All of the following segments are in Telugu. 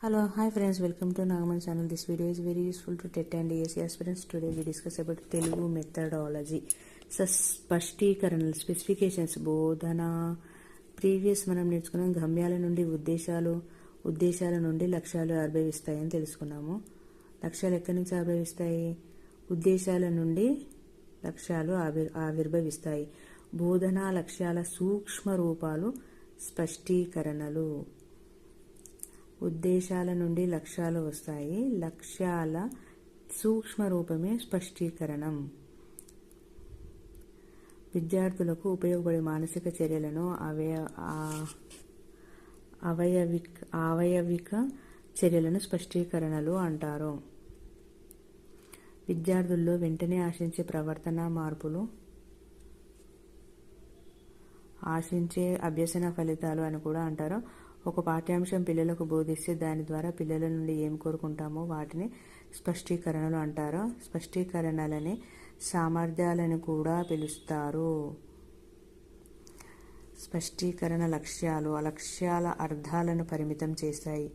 Hello, hi friends, welcome to Nagaman channel. This video is very useful to TET and DSE aspirants. Today we discuss about Telugu methodology. So స్పష్టీకరణలు స్పెసిఫికేషన్స్ బోధన ప్రీవియస్ మనం నేర్చుకున్నాం. గమ్యాల నుండి ఉద్దేశాల నుండి లక్ష్యాలు ఆవిర్భవిస్తాయని తెలుసుకున్నాము. లక్ష్యాలు ఎక్కడి నుంచి ఆవిర్భవిస్తాయి? ఉద్దేశాల నుండి లక్ష్యాలు ఆవిర్భవిస్తాయి. బోధనా లక్ష్యాల సూక్ష్మ రూపాలు స్పష్టీకరణలు. ఉద్దేశాల నుండి లక్ష్యాలు వస్తాయి. లక్ష్యాల సూక్ష్మ రూపమే స్పష్టీకరణం. విద్యార్థులకు ఉపయోగపడే మానసిక చర్యలను ఆవయవిక చర్యలను స్పష్టీకరణలు అంటారు. విద్యార్థుల్లో వెంటనే ఆశించే ప్రవర్తన మార్పులు ఆశించే అభ్యసన ఫలితాలు అని కూడా అంటారు. ఒక పాఠ్యాంశం పిల్లలకు బోధిస్తే దాని ద్వారా పిల్లల నుండి ఏం కోరుకుంటామో వాటిని స్పష్టీకరణలు అంటారు. స్పష్టీకరణలని సామర్థ్యాలను కూడా పిలుస్తారు. స్పష్టీకరణ లక్ష్యాలు ఆ లక్ష్యాల అర్థాలను పరిమితం చేస్తాయి.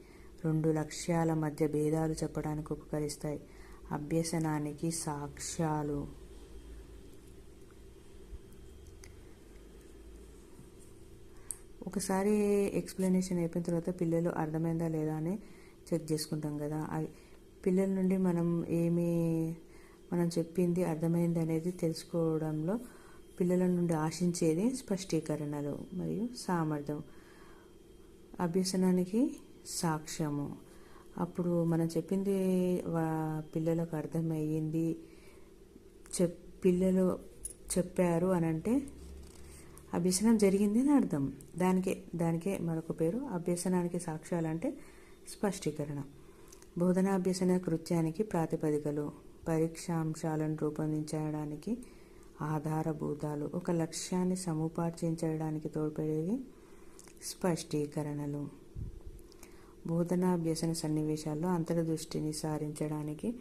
రెండు లక్ష్యాల మధ్య భేదాలు చెప్పడానికి ఉపకరిస్తాయి. అభ్యసనానికి సాక్ష్యాలు. ఒకసారి ఎక్స్ప్లెనేషన్ అయిపోయిన తర్వాత పిల్లలు అర్థమైందా లేదా అని చెక్ చేసుకుంటాం కదా. అది పిల్లల నుండి మనం చెప్పింది అర్థమైంది అనేది తెలుసుకోవడంలో పిల్లల నుండి ఆశించేది స్పష్టీకరణలు మరియు సామర్థ్యం. అభ్యసనానికి సాక్ష్యము. అప్పుడు మనం చెప్పింది పిల్లలకు అర్థమయ్యింది, పిల్లలు చెప్పారు అని అంటే అభ్యసనం జరిగింది అని అర్థం. దానికే మరొక పేరు. అభ్యసనానికి సాక్ష్యాలు అంటే స్పష్టీకరణ. బోధనాభ్యసన కృత్యానికి ప్రాతిపదికలు. పరీక్షాంశాలను రూపొందించడానికి ఆధారభూతాలు. ఒక లక్ష్యాన్ని సముపార్జించడానికి తోడ్పడేవి స్పష్టీకరణలు. బోధనాభ్యసన సన్నివేశాల్లో అంతర్దృష్టిని సారించడానికి,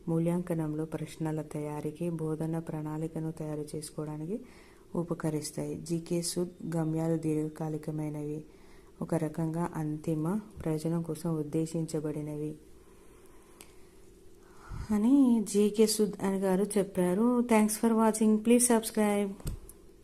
మూల్యాంకనంలో ప్రశ్నల తయారీకి, బోధన ప్రణాళికను తయారు చేసుకోవడానికి ఉపకరిస్తాయి. జీకే సుద్ గమ్యాలు దీర్ఘకాలికమైనవి, ఒక రకంగా అంతిమ ప్రయోజనం కోసం ఉద్దేశించబడినవి అని జీకే సుద్ అని గారు చెప్పారు. Thanks for watching. Please subscribe.